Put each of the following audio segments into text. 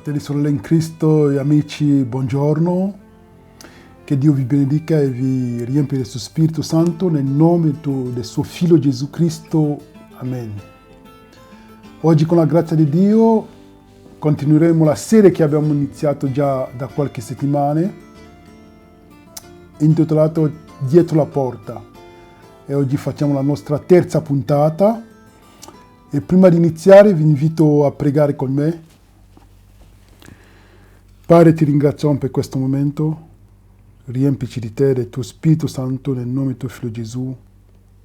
Fratelli e sorelle in Cristo e amici, buongiorno. Che Dio vi benedica e vi riempie del suo Spirito Santo nel nome del suo Figlio Gesù Cristo. Amen. Oggi con la grazia di Dio continueremo la serie che abbiamo iniziato già da qualche settimana, intitolato Dietro la porta. E oggi facciamo la nostra terza puntata. E prima di iniziare vi invito a pregare con me. Padre, ti ringraziamo per questo momento, riempici di te, del tuo Spirito Santo, nel nome del tuo Figlio Gesù.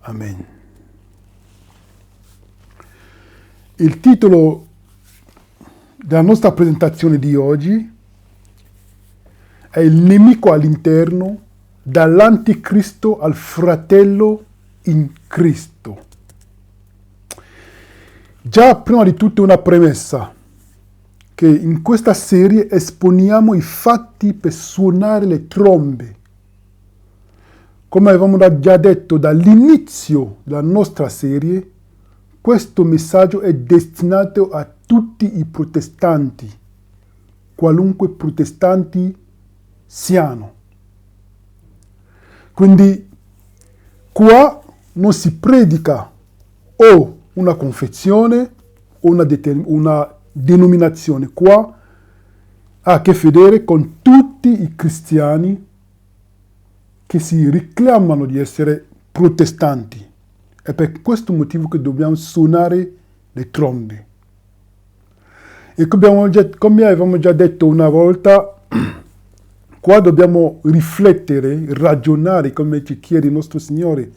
Amen. Il titolo della nostra presentazione di oggi è Il nemico all'interno, dall'anticristo al fratello in Cristo. Già prima di tutto una premessa, che in questa serie esponiamo i fatti per suonare le trombe. Come avevamo già detto dall'inizio della nostra serie, questo messaggio è destinato a tutti i protestanti, qualunque protestanti siano. Quindi qua non si predica o una confessione o una denominazione, qua ha a che vedere con tutti i cristiani che si reclamano di essere protestanti. È per questo motivo che dobbiamo suonare le trombe. E come avevamo già detto una volta, qua dobbiamo riflettere, ragionare, come ci chiede il nostro Signore.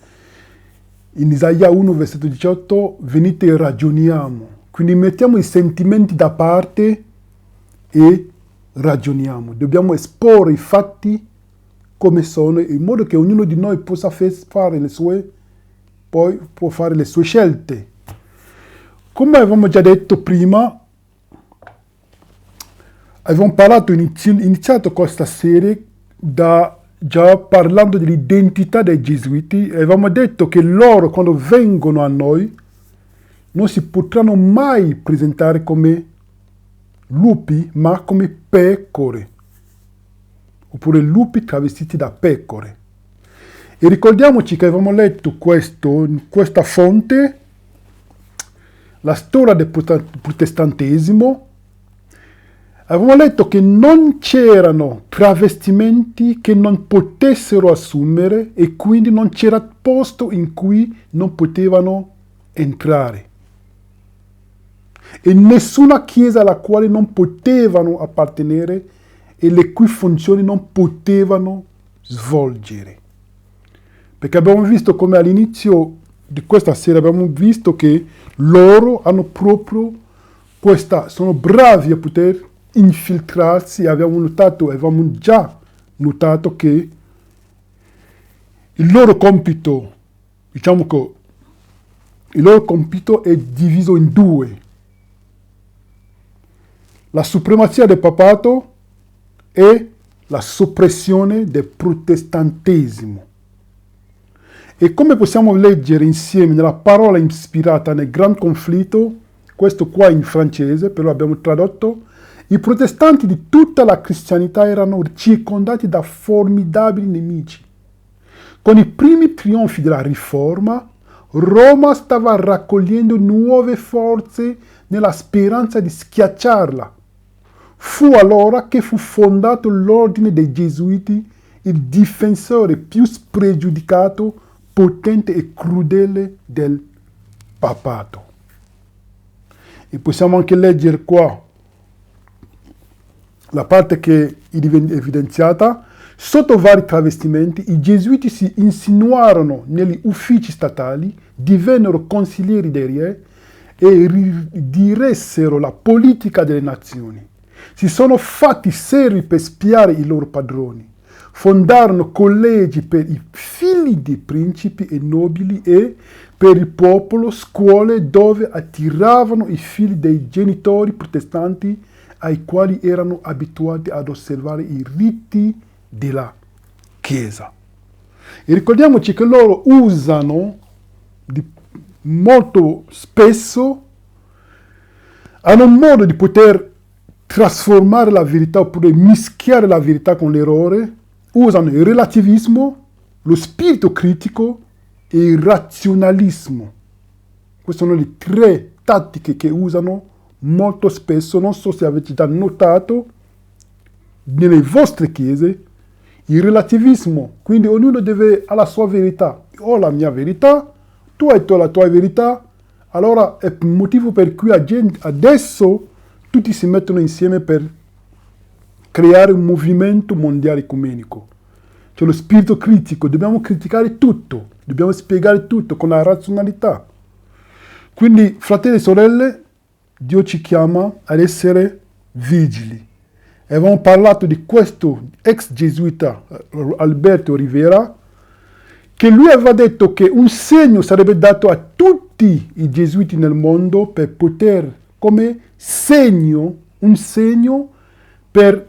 In Isaia 1, versetto 18, venite e ragioniamo. Quindi mettiamo i sentimenti da parte e ragioniamo. Dobbiamo esporre i fatti come sono, in modo che ognuno di noi possa fare le sue scelte. Come avevamo già detto prima, avevamo iniziato questa serie già parlando dell'identità dei Gesuiti e avevamo detto che loro, quando vengono a noi, non si potranno mai presentare come lupi, ma come pecore, oppure lupi travestiti da pecore. E ricordiamoci che avevamo letto questo, in questa fonte, la storia del protestantesimo. Avevamo letto che non c'erano travestimenti che non potessero assumere e quindi non c'era posto in cui non potevano entrare. E nessuna chiesa alla quale non potevano appartenere e le cui funzioni non potevano svolgere. Perché abbiamo visto come all'inizio di questa serie abbiamo visto che loro hanno proprio sono bravi a poter infiltrarsi e avevamo già notato che il loro compito, è diviso in due. La supremazia del papato e la soppressione del protestantesimo. E come possiamo leggere insieme nella parola ispirata nel Gran Conflitto, questo qua in francese, però abbiamo tradotto, i protestanti di tutta la cristianità erano circondati da formidabili nemici. Con i primi trionfi della Riforma, Roma stava raccogliendo nuove forze nella speranza di schiacciarla. Fu allora che fu fondato l'ordine dei Gesuiti, il difensore più spregiudicato, potente e crudele del papato. E possiamo anche leggere qua la parte che è evidenziata. Sotto vari travestimenti, i Gesuiti si insinuarono negli uffici statali, divennero consiglieri dei re e diressero la politica delle nazioni. Si sono fatti seri per spiare i loro padroni. Fondarono collegi per i figli di principi e nobili e per il popolo scuole dove attiravano i figli dei genitori protestanti ai quali erano abituati ad osservare i riti della Chiesa. E ricordiamoci che loro usano molto spesso, hanno un modo di poter trasformare la verità oppure mischiare la verità con l'errore, usano il relativismo, lo spirito critico e il razionalismo. Queste sono le 3 tattiche che usano molto spesso. Non so se avete già notato nelle vostre chiese il relativismo, quindi ognuno ha la sua verità. Io ho la mia verità, tu hai la tua verità, allora è il motivo per cui adesso tutti si mettono insieme per creare un movimento mondiale ecumenico. C'è lo spirito critico, dobbiamo criticare tutto, dobbiamo spiegare tutto con la razionalità. Quindi, fratelli e sorelle, Dio ci chiama ad essere vigili. E abbiamo parlato di questo ex gesuita Alberto Rivera, che lui aveva detto che un segno sarebbe dato a tutti i gesuiti nel mondo per poter, come segno, un segno per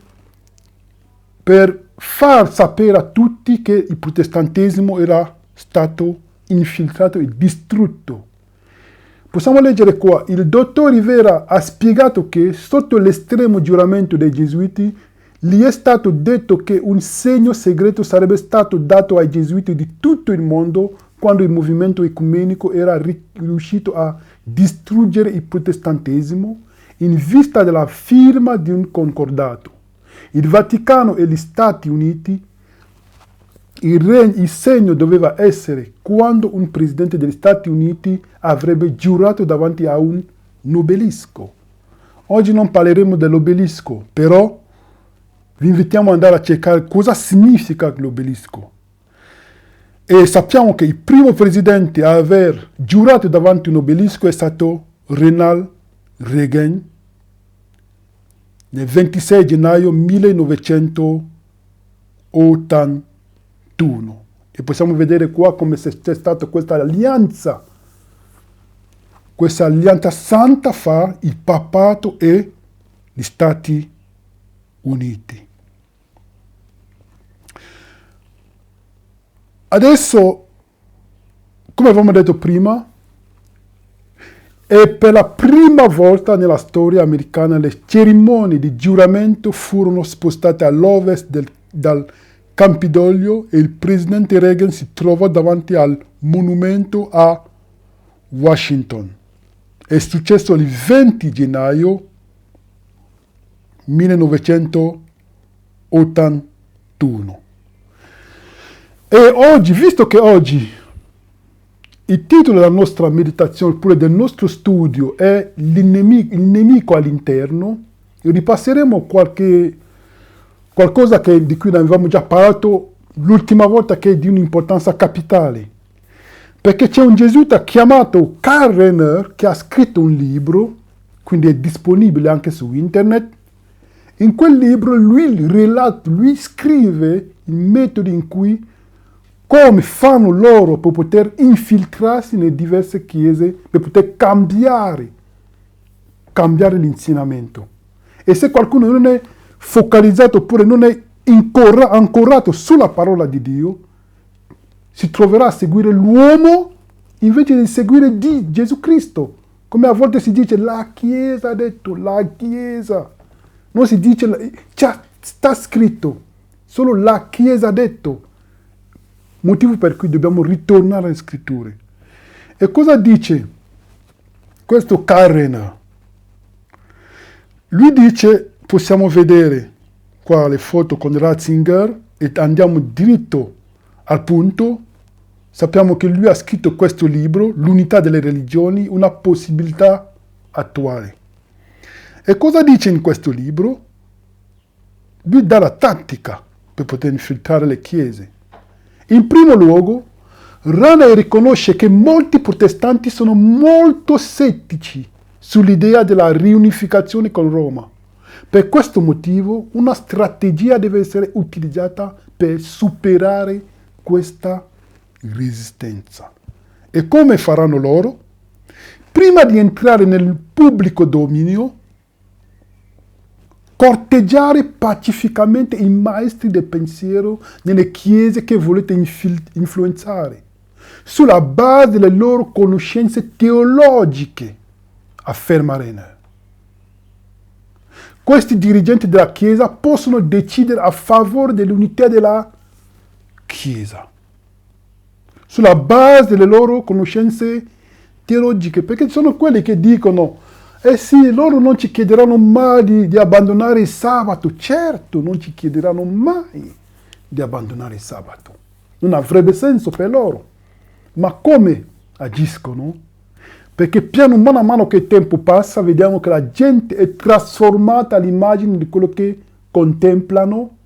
far sapere a tutti che il protestantesimo era stato infiltrato e distrutto. Possiamo leggere qua, il dottor Rivera ha spiegato che sotto l'estremo giuramento dei gesuiti gli è stato detto che un segno segreto sarebbe stato dato ai gesuiti di tutto il mondo quando il movimento ecumenico era riuscito a distruggere il protestantesimo in vista della firma di un concordato. Il Vaticano e gli Stati Uniti, il segno doveva essere quando un presidente degli Stati Uniti avrebbe giurato davanti a un obelisco. Oggi non parleremo dell'obelisco, però vi invitiamo ad andare a cercare cosa significa l'obelisco. E sappiamo che il primo presidente a aver giurato davanti a un obelisco è stato Ronald Reagan nel 26 gennaio 1981. E possiamo vedere qua come c'è stata questa alleanza santa fra il papato e gli Stati Uniti. Adesso, come avevamo detto prima, e per la prima volta nella storia americana le cerimonie di giuramento furono spostate all'ovest dal Campidoglio e il presidente Reagan si trovò davanti al monumento a Washington. È successo il 20 gennaio 1981. E oggi, visto che oggi il titolo della nostra meditazione, oppure del nostro studio, è il nemico all'interno, ripasseremo qualcosa di cui avevamo già parlato l'ultima volta, che è di un'importanza capitale. Perché c'è un gesuita chiamato Karl Rahner che ha scritto un libro, quindi è disponibile anche su internet. In quel libro lui scrive i metodi in cui, come fanno loro per poter infiltrarsi nelle diverse chiese, per poter cambiare l'insegnamento. E se qualcuno non è focalizzato oppure non è ancorato sulla parola di Dio, si troverà a seguire l'uomo invece di seguire Gesù Cristo. Come a volte si dice, la Chiesa ha detto, la Chiesa. Non si dice, sta scritto, solo la Chiesa ha detto. Motivo per cui dobbiamo ritornare alle scritture. E cosa dice questo Karl Rahner? Lui dice, possiamo vedere qua le foto con Ratzinger e andiamo diritto al punto. Sappiamo che lui ha scritto questo libro, L'unità delle religioni, una possibilità attuale. E cosa dice in questo libro? Lui dà la tattica per poter infiltrare le chiese. In primo luogo, Rahner riconosce che molti protestanti sono molto scettici sull'idea della riunificazione con Roma. Per questo motivo, una strategia deve essere utilizzata per superare questa resistenza. E come faranno loro? Prima di entrare nel pubblico dominio, corteggiare pacificamente i maestri del pensiero nelle chiese che volete influenzare, sulla base delle loro conoscenze teologiche, afferma Rahner. questi dirigenti della Chiesa possono decidere a favore dell'unità della Chiesa, sulla base delle loro conoscenze teologiche, perché sono quelli che dicono, eh sì, loro non ci chiederanno mai di abbandonare il sabato, certo, non ci chiederanno mai di abbandonare il sabato, non avrebbe senso per loro, ma come agiscono? Perché mano a mano che il tempo passa, vediamo che la gente è trasformata all'immagine di quello che contemplano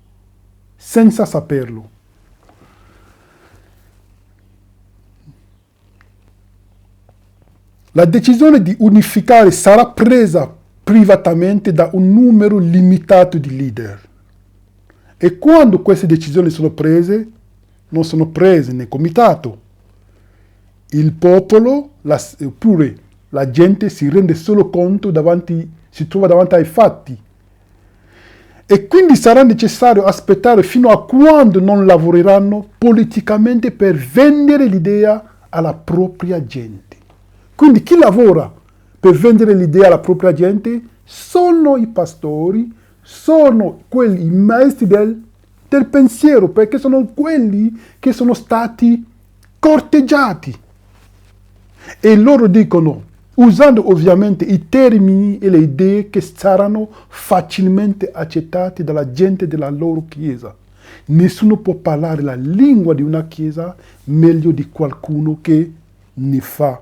senza saperlo. La decisione di unificare sarà presa privatamente da un numero limitato di leader. E quando queste decisioni sono prese, non sono prese nel comitato. Il popolo, oppure la gente si rende solo conto si trova davanti ai fatti. E quindi sarà necessario aspettare fino a quando non lavoreranno politicamente per vendere l'idea alla propria gente. Quindi chi lavora per vendere l'idea alla propria gente sono i pastori, sono i maestri del pensiero, perché sono quelli che sono stati corteggiati. E loro dicono, usando ovviamente i termini e le idee che saranno facilmente accettati dalla gente della loro chiesa. Nessuno può parlare la lingua di una chiesa meglio di qualcuno che ne fa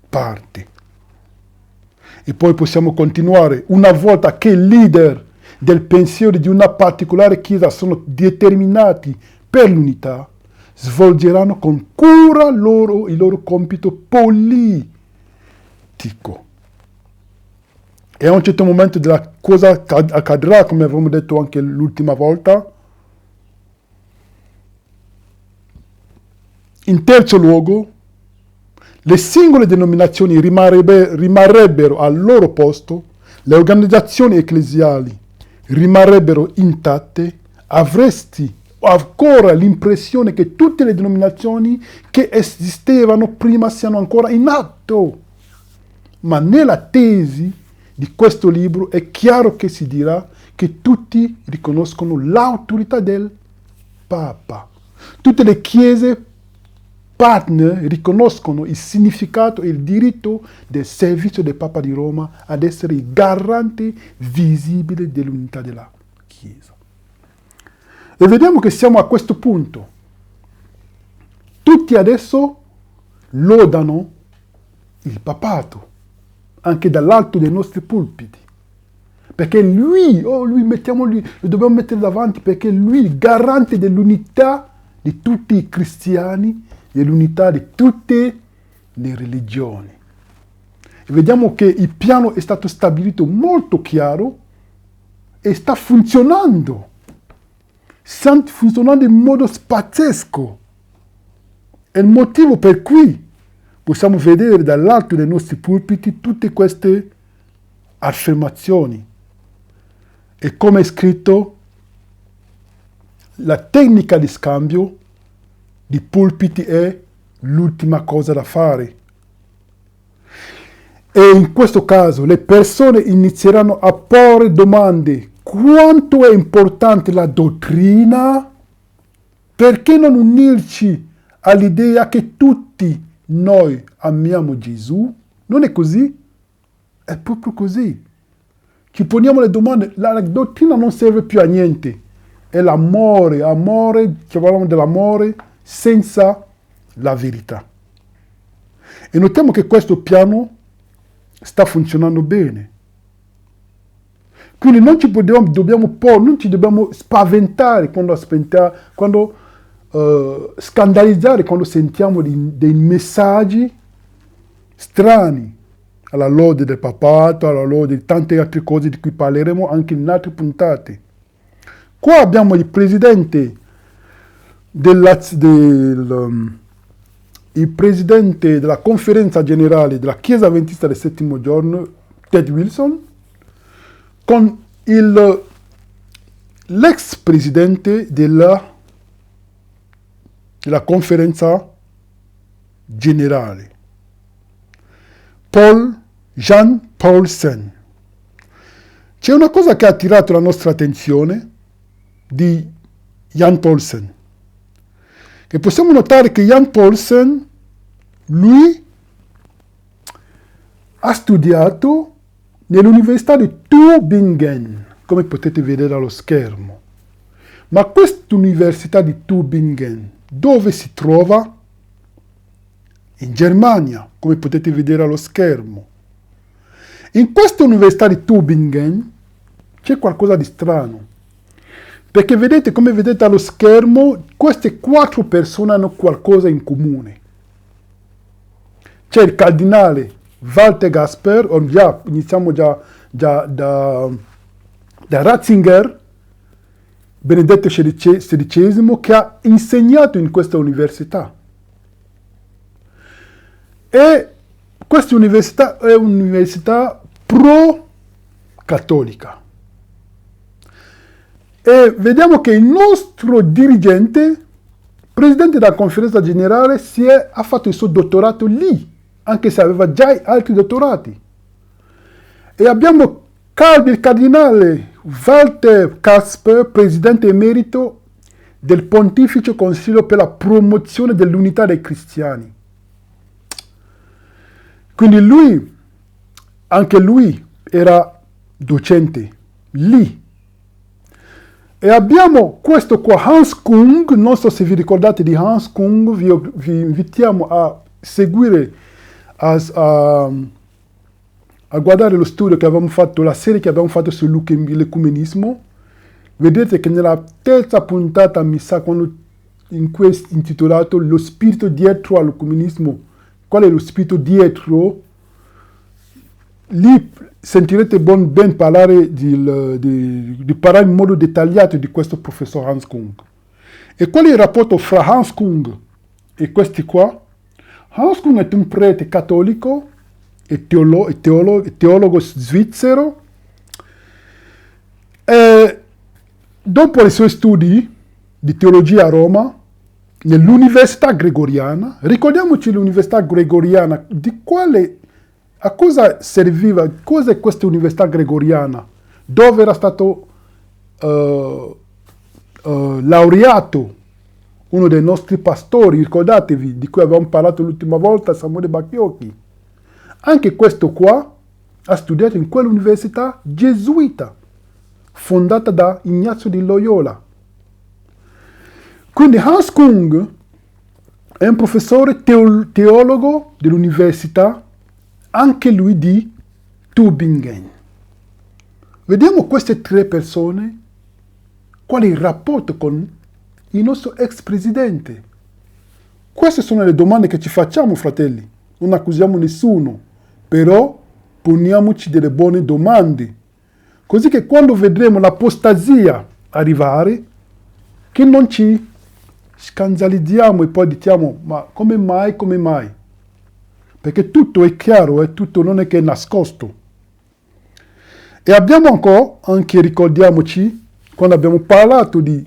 parte. E poi possiamo continuare. Una volta che i leader del pensiero di una particolare chiesa sono determinati per l'unità, svolgeranno con cura il loro compito politico. E a un certo momento della cosa accadrà, come avevamo detto anche l'ultima volta. In terzo luogo, le singole denominazioni rimarrebbero al loro posto, le organizzazioni ecclesiali rimarrebbero intatte, avresti ancora l'impressione che tutte le denominazioni che esistevano prima siano ancora in atto. Ma nella tesi di questo libro è chiaro che si dirà che tutti riconoscono l'autorità del Papa. Tutte le chiese partner riconoscono il significato e il diritto del servizio del Papa di Roma ad essere il garante visibile dell'unità della Chiesa. E vediamo che siamo a questo punto. Tutti adesso lodano il papato, anche dall'alto dei nostri pulpiti. Perché lui, lo dobbiamo mettere davanti perché lui è il garante dell'unità di tutti i cristiani, dell'unità di tutte le religioni. E vediamo che il piano è stato stabilito molto chiaro e sta funzionando in modo pazzesco. È il motivo per cui possiamo vedere dall'alto dei nostri pulpiti tutte queste affermazioni. E come è scritto, la tecnica di scambio di pulpiti è l'ultima cosa da fare. E in questo caso le persone inizieranno a porre domande. Quanto è importante la dottrina? Perché non unirci all'idea che tutti noi amiamo Gesù? Non è così? È proprio così. Ci poniamo le domande. La dottrina non serve più a niente. È l'amore, ci parliamo dell'amore senza la verità. E notiamo che questo piano sta funzionando bene. Quindi non ci dobbiamo spaventare quando scandalizzare quando sentiamo dei messaggi strani alla lode del papato, alla lode di tante altre cose di cui parleremo anche in altre puntate. Qua abbiamo il presidente il presidente della conferenza generale della Chiesa Adventista del Settimo Giorno, Ted Wilson, con l'ex presidente della conferenza generale, Jean Paulsen. C'è una cosa che ha attirato la nostra attenzione di Jan Paulsen, che possiamo notare che Jan Paulsen, lui ha studiato nell'Università di Tübingen, come potete vedere allo schermo. Ma questa Università di Tübingen dove si trova? In Germania, come potete vedere allo schermo. In questa Università di Tübingen c'è qualcosa di strano, perché vedete, come vedete allo schermo, queste 4 persone hanno qualcosa in comune. C'è il cardinale Walter Gasper, iniziamo già da Ratzinger, Benedetto XVI, che ha insegnato in questa università. E questa università è un'università pro-cattolica. E vediamo che il nostro dirigente, presidente della conferenza generale, ha fatto il suo dottorato lì, anche se aveva già altri dottorati. E abbiamo il cardinale Walter Gasper, presidente emerito del Pontificio Consiglio per la promozione dell'unità dei cristiani. Quindi anche lui era docente lì. E abbiamo questo qua, Hans Kung, non so se vi ricordate di Hans Kung, vi invitiamo a seguire, a guardare lo studio che abbiamo fatto, la serie che abbiamo fatto sull'ecumenismo. Vedete che nella terza puntata, mi sa, in cui è intitolato Lo spirito dietro all'ecumenismo, qual è lo spirito dietro, lì sentirete ben parlare di parlare in modo dettagliato di questo professor Hans Kung. E qual è il rapporto fra Hans Kung e questi qua? Hans Kung è un prete cattolico e teologo svizzero. E dopo i suoi studi di teologia a Roma, nell'Università Gregoriana, ricordiamoci l'Università Gregoriana, a cosa serviva, cos'è questa Università Gregoriana, dove era stato laureato uno dei nostri pastori, ricordatevi, di cui avevamo parlato l'ultima volta, Samuele Bacchiocchi. Anche questo qua ha studiato in quell'università gesuita, fondata da Ignazio di Loyola. Quindi Hans Kung è un professore teologo dell'università, anche lui di Tübingen. Vediamo queste 3 persone, qual è il rapporto con il nostro ex presidente. Queste sono le domande che ci facciamo, fratelli. Non accusiamo nessuno, però poniamoci delle buone domande, così che quando vedremo l'apostasia arrivare, che non ci scandalizziamo e poi diciamo, ma come mai? Perché tutto è chiaro, tutto non è che è nascosto. E abbiamo anche ricordiamoci, quando abbiamo parlato di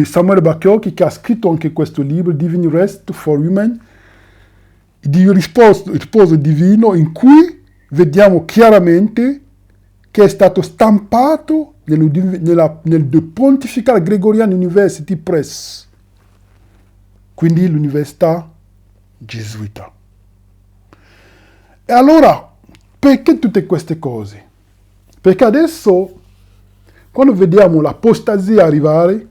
Samuele Bacchiocchi, che ha scritto anche questo libro, Divine Rest for Women, di riposo divino, in cui vediamo chiaramente che è stato stampato nel Pontifical Gregorian University Press, quindi l'università gesuita. E allora, perché tutte queste cose? Perché adesso, quando vediamo l'apostasia arrivare,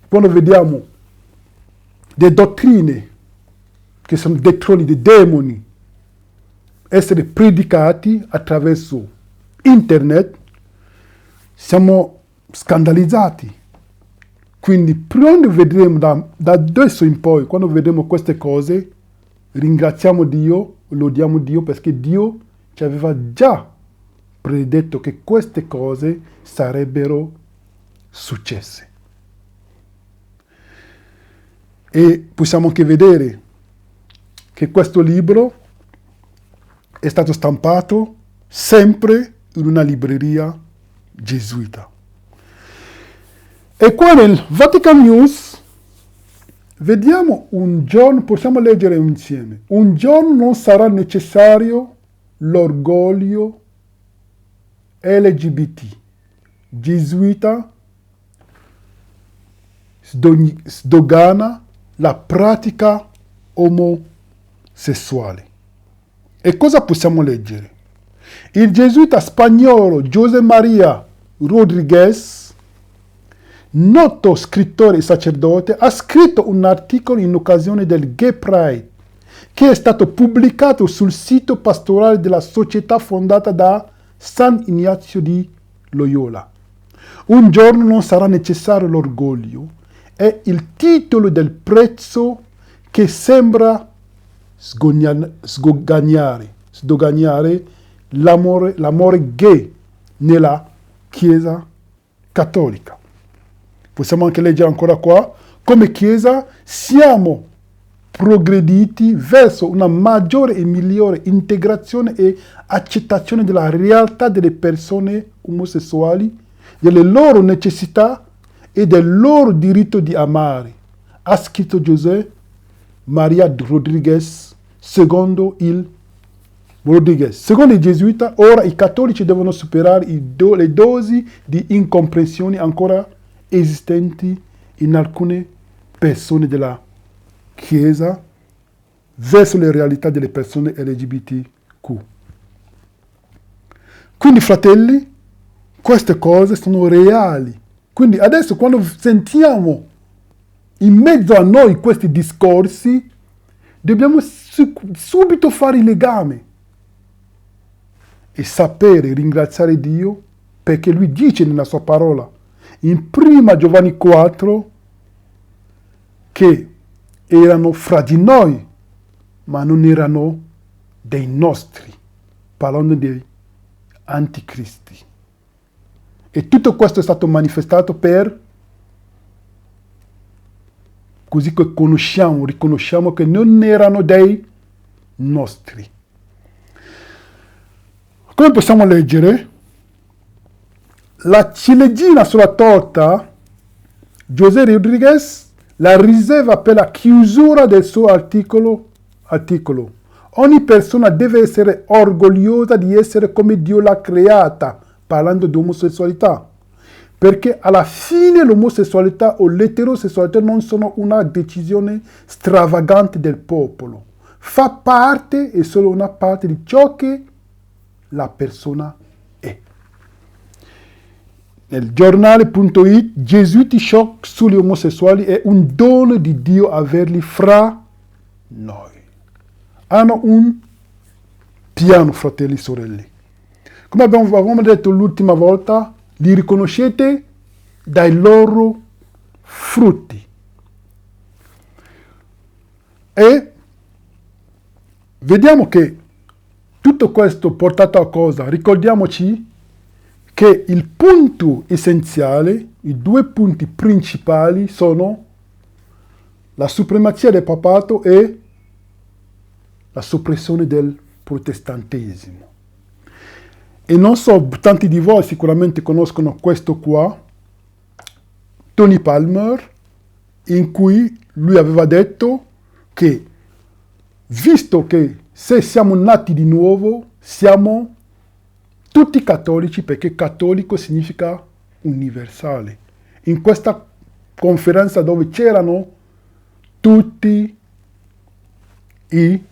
quando vediamo le dottrine, che sono dottrine dei demoni, essere predicati attraverso internet, siamo scandalizzati. Quindi quando vedremo da adesso in poi, quando vedremo queste cose, ringraziamo Dio, lodiamo Dio, perché Dio ci aveva già predetto che queste cose sarebbero successe. E possiamo anche vedere che questo libro è stato stampato sempre in una libreria gesuita. E qua nel Vatican News Vediamo un giorno, possiamo leggere insieme. Un giorno non sarà necessario l'orgoglio LGBT, gesuita, sdogana la pratica omosessuale. E cosa possiamo leggere? Il gesuita spagnolo José María Rodríguez, noto scrittore e sacerdote, ha scritto un articolo in occasione del Gay Pride che è stato pubblicato sul sito pastorale della società fondata da San Ignazio di Loyola. Un giorno non sarà necessario l'orgoglio, è il titolo del prezzo che sembra sdoganare l'amore gay nella Chiesa cattolica. Possiamo anche leggere ancora qua, come Chiesa siamo progrediti verso una maggiore e migliore integrazione e accettazione della realtà delle persone omosessuali, delle loro necessità e del loro diritto di amare, ha scritto José María Rodríguez, secondo i gesuiti. Ora i cattolici devono superare le dosi di incomprensioni ancora esistenti in alcune persone della Chiesa verso le realtà delle persone LGBTQ. Quindi, fratelli, queste cose sono reali. Quindi adesso quando sentiamo in mezzo a noi questi discorsi, dobbiamo subito fare il legame e sapere ringraziare Dio perché Lui dice nella sua parola, in 1 Giovanni 4, che erano fra di noi, ma non erano dei nostri, parlando dei anticristi. E tutto questo è stato manifestato per, così che riconosciamo che non erano dei nostri. Come possiamo leggere? La ciliegina sulla torta, José Rodríguez la riserva per la chiusura del suo articolo. Ogni persona deve essere orgogliosa di essere come Dio l'ha creata, parlando di omosessualità. Perché alla fine l'omosessualità o l'eterosessualità non sono una decisione stravagante del popolo. Fa parte, è solo una parte di ciò che la persona è. Nel giornale.it, Gesuiti shock sugli omosessuali, è un dono di Dio averli fra noi. Hanno un piano, fratelli e sorelle. Come avevamo detto l'ultima volta, li riconoscete dai loro frutti. E vediamo che tutto questo portato a cosa? Ricordiamoci che il punto essenziale, i due punti principali sono la supremazia del papato e la soppressione del protestantesimo. E non so, tanti di voi sicuramente conoscono questo qua, Tony Palmer, in cui lui aveva detto che, visto che se siamo nati di nuovo, siamo tutti cattolici, perché cattolico significa universale. In questa conferenza dove c'erano tutti i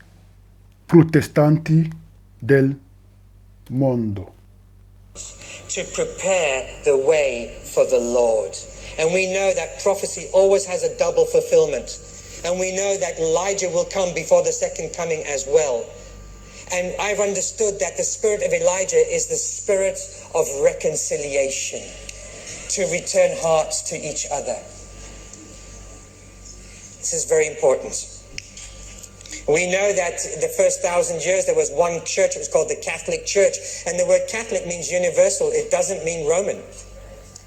protestanti del mondo. To prepare the way for the Lord. And we know that prophecy always has a double fulfillment. And we know that Elijah will come before the second coming as well. And I've understood that the spirit of Elijah is the spirit of reconciliation, to return hearts to each other. This is very important. We know that the first 1,000 years there was one church, it was called the Catholic Church, and the word Catholic means universal, it doesn't mean Roman.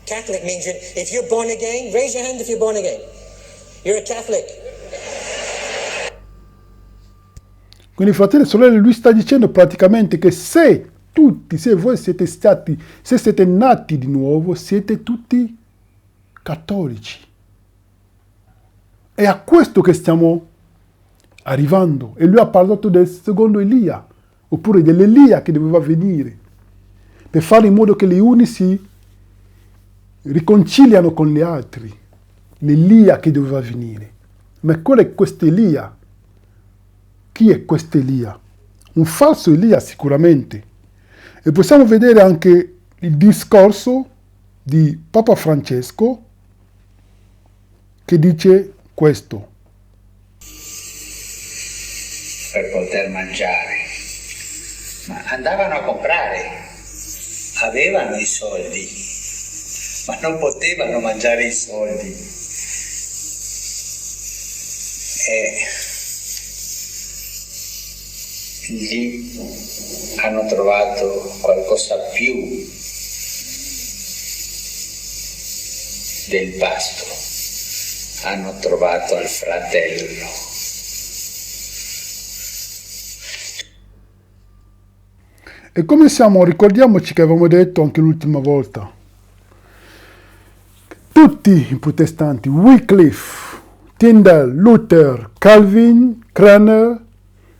Catholic means if you're born again, raise your hand if you're born again. You're a Catholic. Quindi, fratelli e sorelle, lui sta dicendo praticamente che se voi siete nati di nuovo, siete tutti cattolici. È a questo che stiamo arrivando. E lui ha parlato del secondo Elia, oppure dell'Elia che doveva venire, per fare in modo che gli uni si riconciliano con gli altri. L'Elia che doveva venire. Ma quello è questo Elia. Chi è questo Elia? Un falso Elia sicuramente. E possiamo vedere anche il discorso di Papa Francesco che dice questo. Per poter mangiare, ma andavano a comprare, avevano i soldi, ma non potevano mangiare i soldi. E lì hanno trovato qualcosa più del pasto, hanno trovato il fratello. E come siamo, ricordiamoci che avevamo detto anche l'ultima volta, tutti i protestanti, Wycliffe, Tyndale, Luther, Calvin, Cranmer,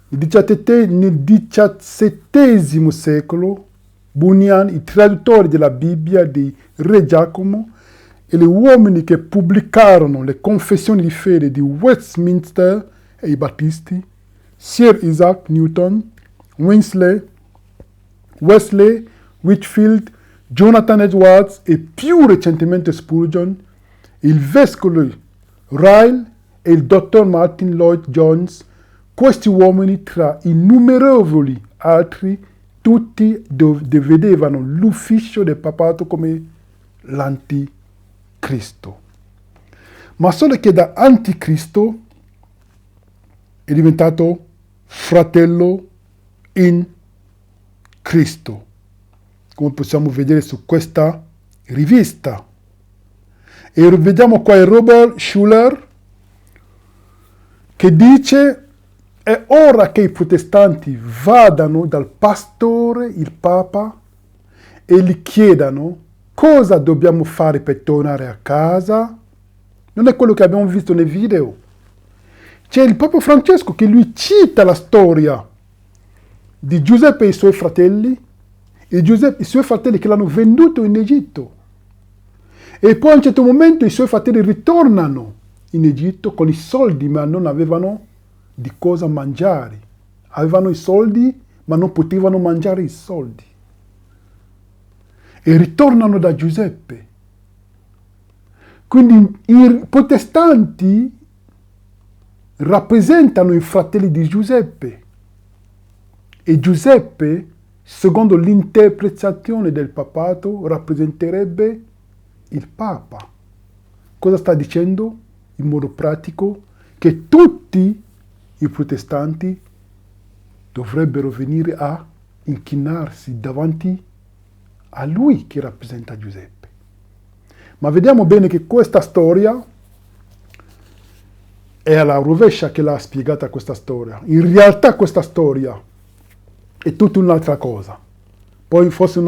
nel XVII secolo, Bunyan, i traduttori della Bibbia di Re Giacomo e gli uomini che pubblicarono le confessioni di fede di Westminster e i Battisti, Sir Isaac Newton, Wesley, Whitefield, Jonathan Edwards e più recentemente Spurgeon, il vescovo Ryle e il dottor Martin Lloyd Jones. Questi uomini, tra innumerevoli altri, tutti vedevano l'ufficio del papato come l'anticristo. Ma solo che da anticristo è diventato fratello in Cristo, come possiamo vedere su questa rivista. E vediamo qua il Robert Schuller che dice: è ora che i protestanti vadano dal pastore, il Papa, e gli chiedano cosa dobbiamo fare per tornare a casa. Non è quello che abbiamo visto nei video. C'è il Papa Francesco che lui cita la storia di Giuseppe e i suoi fratelli, e i suoi fratelli che l'hanno venduto in Egitto. E poi a un certo momento i suoi fratelli ritornano in Egitto con i soldi, ma non avevano di cosa mangiare. Avevano i soldi, ma non potevano mangiare i soldi. E ritornano da Giuseppe. Quindi i protestanti rappresentano i fratelli di Giuseppe. E Giuseppe, secondo l'interpretazione del papato, rappresenterebbe il Papa. Cosa sta dicendo? In modo pratico, che tutti i protestanti dovrebbero venire a inchinarsi davanti a lui che rappresenta Giuseppe. Ma vediamo bene che questa storia è alla rovescia che l'ha spiegata questa storia. In realtà questa storia è tutta un'altra cosa. Poi forse un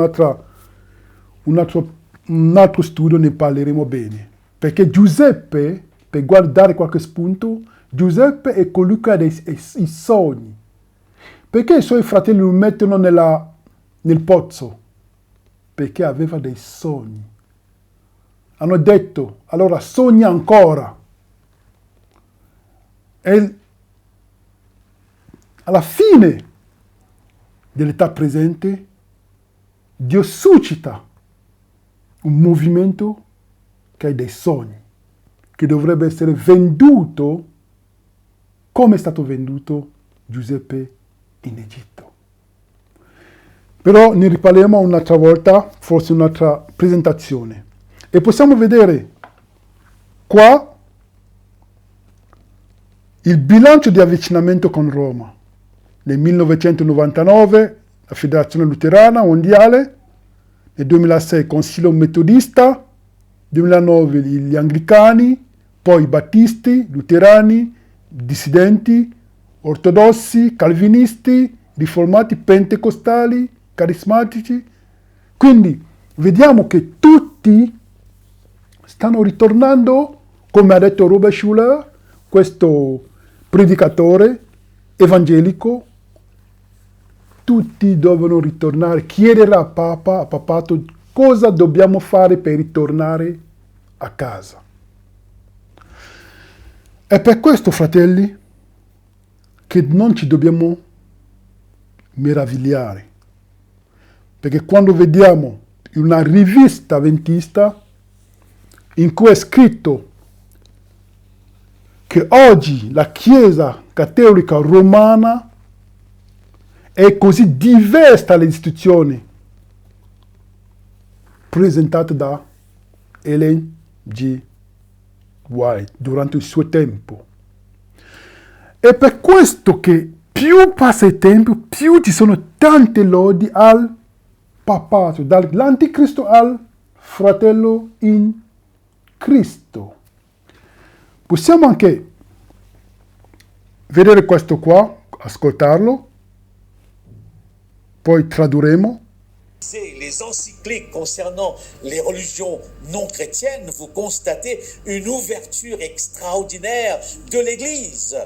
altro studio ne parleremo bene. Perché Giuseppe, per guardare qualche spunto, Giuseppe è colui che ha i sogni. Perché i suoi fratelli lo mettono nel pozzo? Perché aveva dei sogni. Hanno detto, allora sogna ancora. E alla fine dell'età presente, Dio suscita un movimento che ha dei sogni, che dovrebbe essere venduto come è stato venduto Giuseppe in Egitto. Però ne riparleremo un'altra volta, forse un'altra presentazione. E possiamo vedere qua il bilancio di avvicinamento con Roma. Nel 1999 la Federazione Luterana Mondiale, nel 2006 Consiglio Metodista, 2009 gli Anglicani, poi i Battisti, Luterani, Dissidenti, Ortodossi, Calvinisti, Riformati, Pentecostali, Carismatici. Quindi vediamo che tutti stanno ritornando, come ha detto Robert Schuller, questo predicatore evangelico, tutti devono ritornare, chiedere a papato, cosa dobbiamo fare per ritornare a casa. È per questo, fratelli, che non ci dobbiamo meravigliare. Perché quando vediamo una rivista avventista in cui è scritto che oggi la Chiesa cattolica romana è così diversa dalle istituzioni presentate da Ellen G. White durante il suo tempo. È per questo che più passa il tempo, più ci sono tante lodi al papato, dall'anticristo al fratello in Cristo. Possiamo anche vedere questo qua, ascoltarlo, poi tradurremo. Les encycliques concernant les religions non chrétiennes, vous constatez une ouverture extraordinaire de l'Église.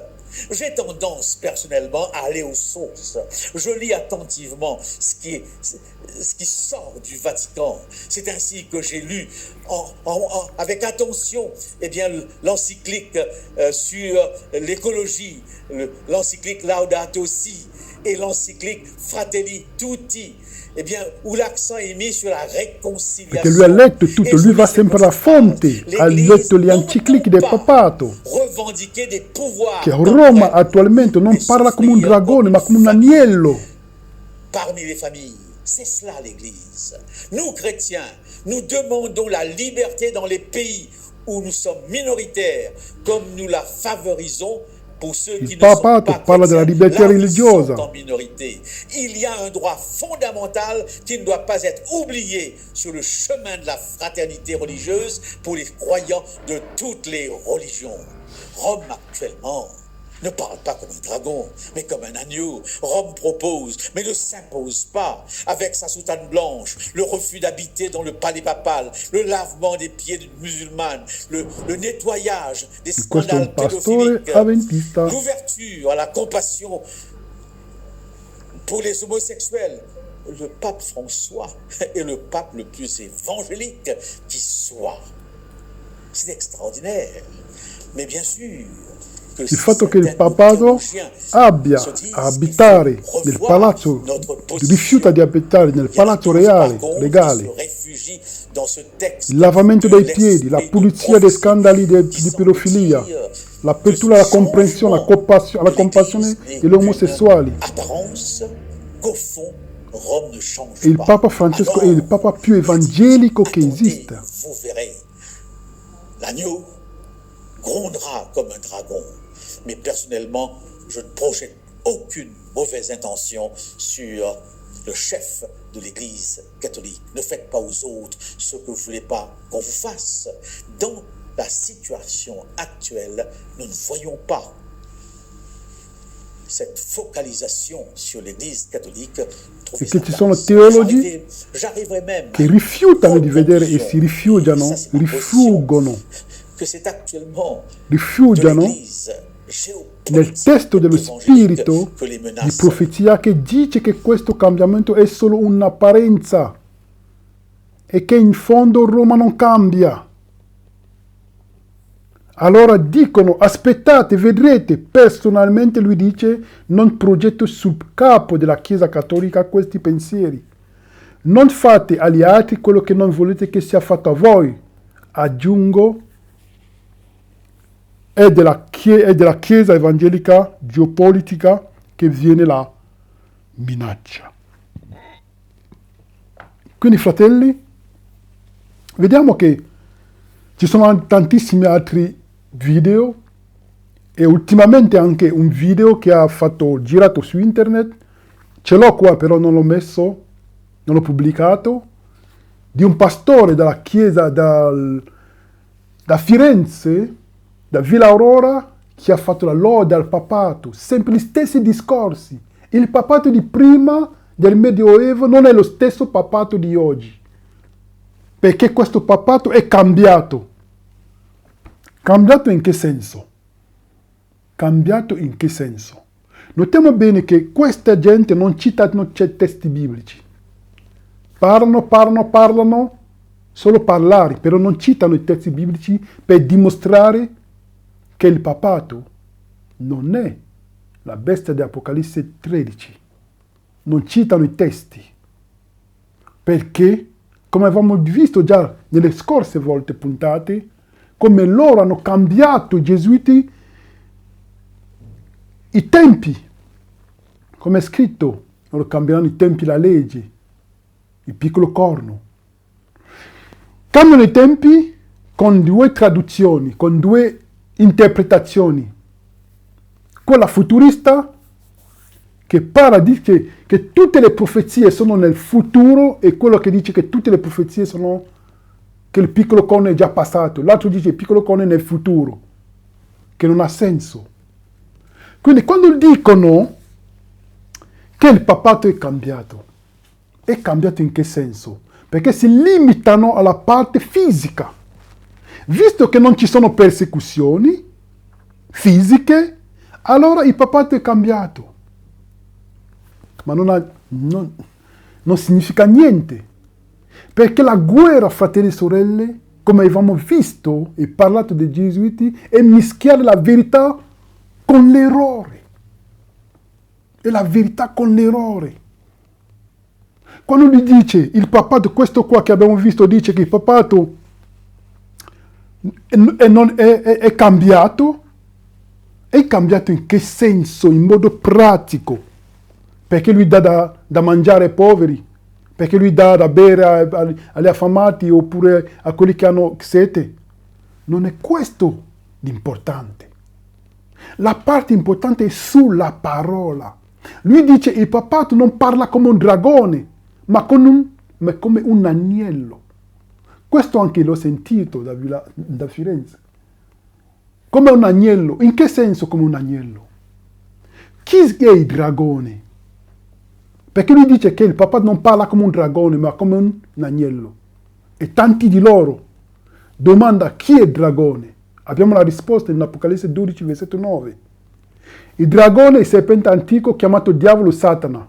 J'ai tendance personnellement à aller aux sources. Je lis attentivement ce qui sort du Vatican. C'est ainsi que j'ai lu avec attention l'encyclique sur l'écologie, l'encyclique Laudato Si et l'encyclique Fratelli Tutti. Où l'accent est mis sur la réconciliation. Perché lui ha letto tutto, lui va sempre alla fonte, ha letto le encicliche del papato, che Roma attualmente non parla come un dragone, ma come un agnello. Parmi les familles, c'est cela l'Église. Nous, chrétiens, nous demandons la liberté dans les pays où nous sommes minoritaires, comme nous la favorisons. Il papato parla della libertà religiosa. Il y a un droit fondamental qui ne doit pas être oublié sur le chemin de la fraternité religieuse pour les croyants de toutes les religions. Rome actuellement ne parle pas comme un dragon, mais comme un agneau. Rome propose, mais ne s'impose pas, avec sa soutane blanche, le refus d'habiter dans le palais papal, le lavement des pieds d'une musulmane, le nettoyage des scandales pédophiliques, l'ouverture à la compassion pour les homosexuels. Le pape François est le pape le plus évangélique qui soit. C'est extraordinaire, mais bien sûr. Il fatto che il papato abbia a abitare nel palazzo, rifiuta di abitare nel palazzo legale, il lavamento dei piedi, la pulizia dei scandali di pedofilia, l'apertura alla comprensione, alla compassione degli omosessuali. Il Papa Francesco è il Papa più evangelico che esista. L'agneau grondera comme un dragon. Mais personnellement, je ne projette aucune mauvaise intention sur le chef de l'Église catholique. Ne faites pas aux autres ce que vous ne voulez pas qu'on vous fasse. Dans la situation actuelle, nous ne voyons pas cette focalisation sur l'Église catholique. Perché ci sono teologi che rifiutano di vedere e si rifuggono nel testo dello Spirito di profezia che dice che questo cambiamento è solo un'apparenza e che in fondo Roma non cambia. Allora dicono, aspettate, vedrete, personalmente lui dice, non progetto sul capo della Chiesa Cattolica questi pensieri. Non fate agli altri quello che non volete che sia fatto a voi. Aggiungo, è della Chiesa evangelica geopolitica che viene la minaccia. Quindi, fratelli, vediamo che ci sono tantissimi altri video e ultimamente anche un video che ha girato su internet, ce l'ho qua però non l'ho messo, non l'ho pubblicato, di un pastore della chiesa da Firenze, da Villa Aurora, che ha fatto la lode al papato, sempre gli stessi discorsi. Il papato di prima del Medioevo non è lo stesso papato di oggi, perché questo papato è cambiato. Cambiato in che senso? Cambiato in che senso? Notiamo bene che questa gente non citano testi biblici. Parlano, solo parlare, però non citano i testi biblici per dimostrare che il papato non è la bestia di Apocalisse 13. Non citano i testi. Perché, come avevamo visto già nelle scorse volte puntate, come loro hanno cambiato i gesuiti i tempi. Come è scritto, loro cambieranno i tempi, la legge, il piccolo corno. Cambiano i tempi con due traduzioni, con due interpretazioni. Quella futurista che parla, dice che tutte le profezie sono nel futuro, e quello che dice che tutte le profezie sono che il piccolo corno è già passato. L'altro dice che il piccolo corno è nel futuro, che non ha senso. Quindi quando dicono che il papato è cambiato in che senso? Perché si limitano alla parte fisica. Visto che non ci sono persecuzioni fisiche, allora il papato è cambiato. Ma non significa niente. Perché la guerra, fratelli e sorelle, come avevamo visto e parlato dei gesuiti, è mischiare la verità con l'errore. È la verità con l'errore. Quando lui dice, il papato, questo qua che abbiamo visto, dice che il papato è cambiato in che senso? In modo pratico. Perché lui dà da mangiare ai poveri, perché lui dà da bere agli affamati oppure a quelli che hanno sete. Non è questo l'importante. La parte importante è sulla parola. Lui dice il papato non parla come un dragone, ma come un agnello. Questo anche l'ho sentito da Firenze. Come un agnello. In che senso come un agnello? Chi è il dragone? Perché lui dice che il papato non parla come un dragone, ma come un agnello. E tanti di loro domandano chi è il dragone. Abbiamo la risposta in Apocalisse 12, versetto 9. Il dragone è il serpente antico chiamato diavolo Satana.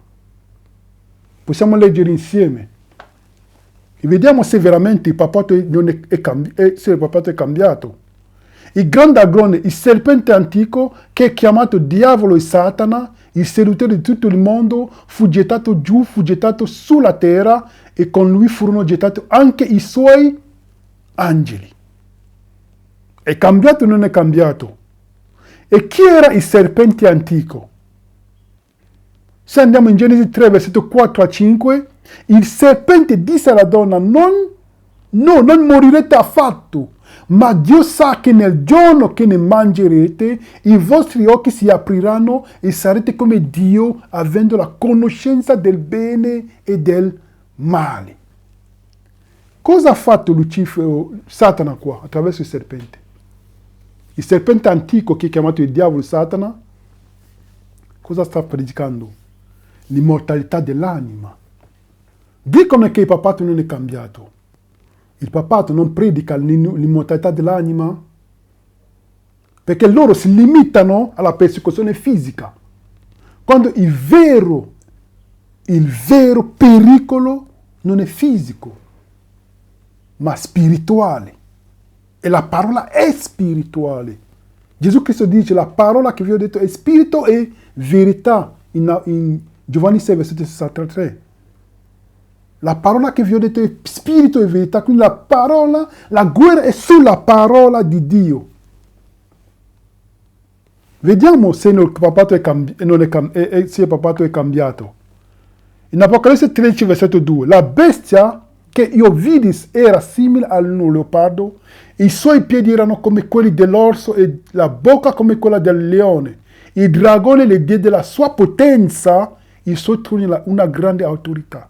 Possiamo leggere insieme. E vediamo se veramente il papato è cambiato. Il grande dragone, il serpente antico, che è chiamato diavolo e Satana, il seduttore di tutto il mondo, fu gettato giù, fu gettato sulla terra, e con lui furono gettati anche i suoi angeli. È cambiato o non è cambiato? E chi era il serpente antico? Se andiamo in Genesi 3, versetto 4 a 5, il serpente disse alla donna, non morirete affatto, ma Dio sa che nel giorno che ne mangerete, i vostri occhi si apriranno e sarete come Dio, avendo la conoscenza del bene e del male. Cosa ha fatto Lucifero, Satana qua, attraverso il serpente? Il serpente antico, che è chiamato il diavolo Satana, cosa sta predicando? L'immortalità dell'anima. Dicono che il papato non è cambiato. Il papato non predica l'immortalità dell'anima perché loro si limitano alla persecuzione fisica. Quando il vero pericolo non è fisico, ma spirituale. E la parola è spirituale. Gesù Cristo dice, la parola che vi ho detto è spirito e verità, in Giovanni 6, versetto 63. La parola che vi ho detto è spirito e verità, quindi la guerra è sulla parola di Dio. Vediamo se il papato è cambiato. In Apocalisse 13, versetto 2, la bestia che io vidi era simile a un leopardo, i suoi piedi erano come quelli dell'orso e la bocca come quella del leone. Il dragone le diede la sua potenza, il suo trono una grande autorità.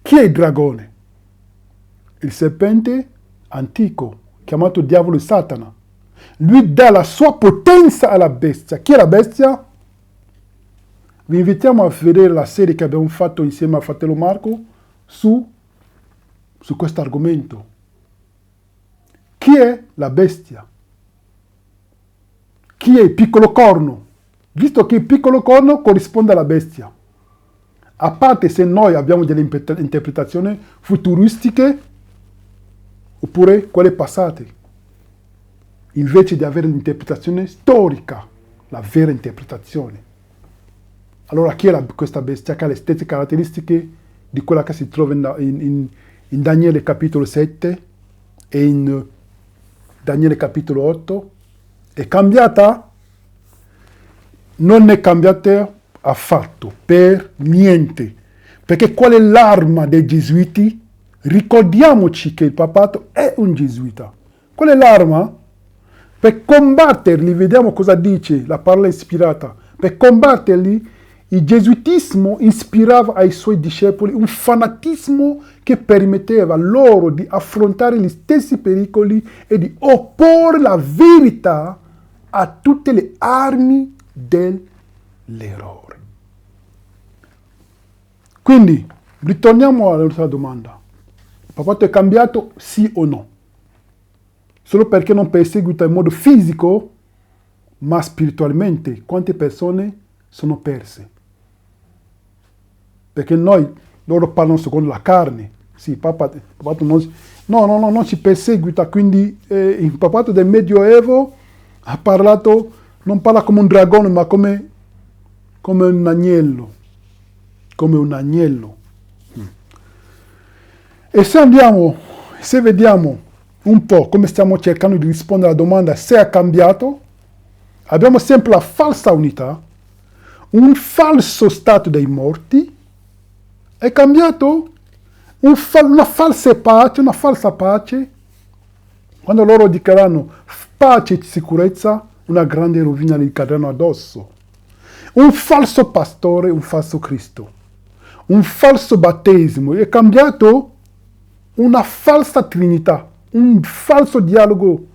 Chi è il dragone? Il serpente antico, chiamato diavolo e Satana. Lui dà la sua potenza alla bestia. Chi è la bestia? Vi invitiamo a vedere la serie che abbiamo fatto insieme al fratello Marco su questo argomento. Chi è la bestia? chi è il piccolo corno, visto che il piccolo corno corrisponde alla bestia. A parte se noi abbiamo delle interpretazioni futuristiche oppure quelle passate, invece di avere l'interpretazione storica, la vera interpretazione. Allora chi è questa bestia che ha le stesse caratteristiche di quella che si trova in Daniele capitolo 7 e in Daniele capitolo 8? È cambiata? Non è cambiata affatto, per niente. Perché qual è l'arma dei gesuiti? Ricordiamoci che il papato è un gesuita. Qual è l'arma? Per combatterli, vediamo cosa dice la parola ispirata. Per combatterli, il gesuitismo ispirava ai suoi discepoli un fanatismo che permetteva loro di affrontare gli stessi pericoli e di opporre la verità a tutte le armi dell'errore. Quindi, ritorniamo alla nostra domanda. Il papato è cambiato, sì o no? Solo perché non perseguita in modo fisico, ma spiritualmente, quante persone sono perse? Perché loro parlano secondo la carne. Sì, il papato non si perseguita, quindi il papato del Medioevo ha parlato, non parla come un dragone, ma come un agnello. Come un agnello. E se vediamo un po' come stiamo cercando di rispondere alla domanda se è cambiato, abbiamo sempre la falsa unità, un falso stato dei morti, è cambiato una falsa pace, quando loro dichiareranno pace e sicurezza, una grande rovina gli cadranno addosso. Un falso pastore, un falso Cristo, un falso battesimo, è cambiato una falsa trinità, un falso dialogo,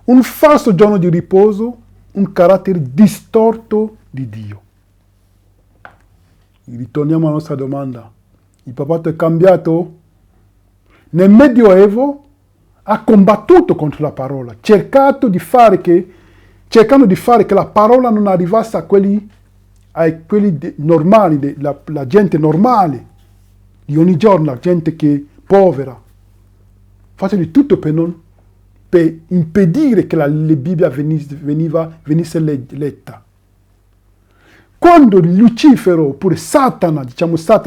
un falso giorno di riposo, un carattere distorto di Dio. Ritorniamo alla nostra domanda. Il papato è cambiato? Nel Medioevo ha combattuto contro la parola, cercando di fare che la parola non arrivasse a quelli normali, la gente normale di ogni giorno, la gente che è povera. Facendo di tutto per impedire che la Bibbia venisse letta. Quando Lucifero, oppure Satana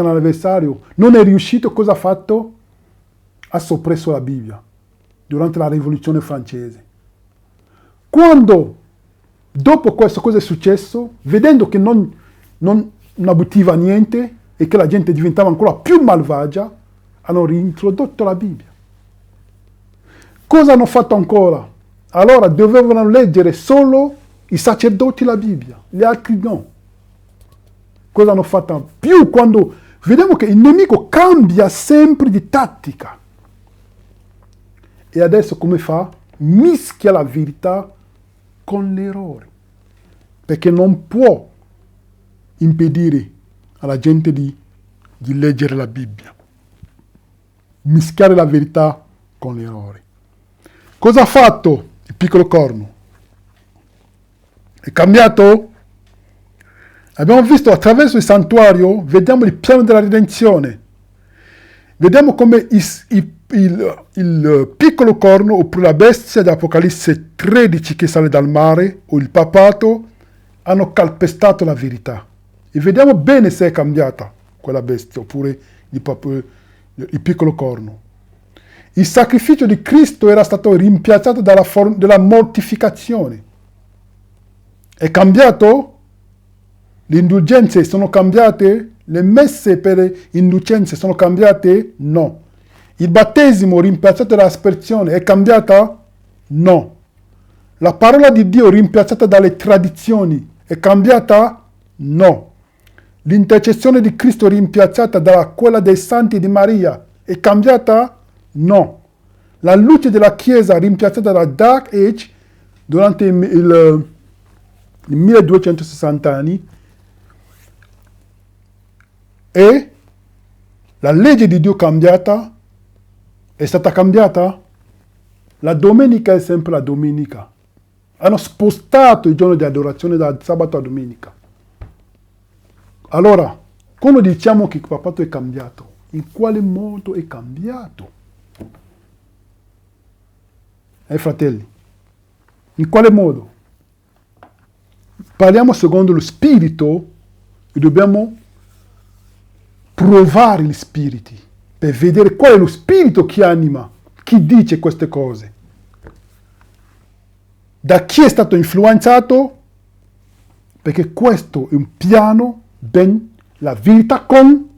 l'avversario, non è riuscito, cosa ha fatto? Ha soppresso la Bibbia durante la Rivoluzione francese. Quando, dopo questo, cosa è successo? Vedendo che non abbitiva niente e che la gente diventava ancora più malvagia, hanno reintrodotto la Bibbia. Cosa hanno fatto ancora? Allora dovevano leggere solo i sacerdoti la Bibbia, gli altri no. Cosa hanno fatto? Più quando vediamo che il nemico cambia sempre di tattica. E adesso come fa? Mischia la verità con l'errore. Perché non può impedire alla gente di leggere la Bibbia. Mischiare la verità con l'errore. Cosa ha fatto il piccolo corno? È cambiato? Abbiamo visto attraverso il santuario, vediamo il piano della redenzione. Vediamo come il piccolo corno, oppure la bestia di Apocalisse 13 che sale dal mare, o il papato, hanno calpestato la verità. E vediamo bene se è cambiata quella bestia, oppure il piccolo corno. Il sacrificio di Cristo era stato rimpiazzato dalla mortificazione. È cambiato? Le indulgenze sono cambiate? Le messe per indulgenze sono cambiate? No. Il battesimo rimpiazzato dall'aspersione è cambiata? No. La parola di Dio rimpiazzata dalle tradizioni è cambiata? No. L'intercessione di Cristo rimpiazzata da quella dei santi di Maria è cambiata? No. La luce della Chiesa rimpiazzata dalla Dark Age durante i 1260 anni e la legge di Dio cambiata è stata cambiata? La domenica è sempre la domenica. Hanno spostato il giorno di adorazione da sabato a domenica. Allora, quando diciamo che il papato è cambiato, in quale modo è cambiato? Fratelli, in quale modo? Parliamo secondo lo spirito e dobbiamo provare gli spiriti per vedere qual è lo spirito che anima, chi dice queste cose. Da chi è stato influenzato? Perché questo è un piano, la verità con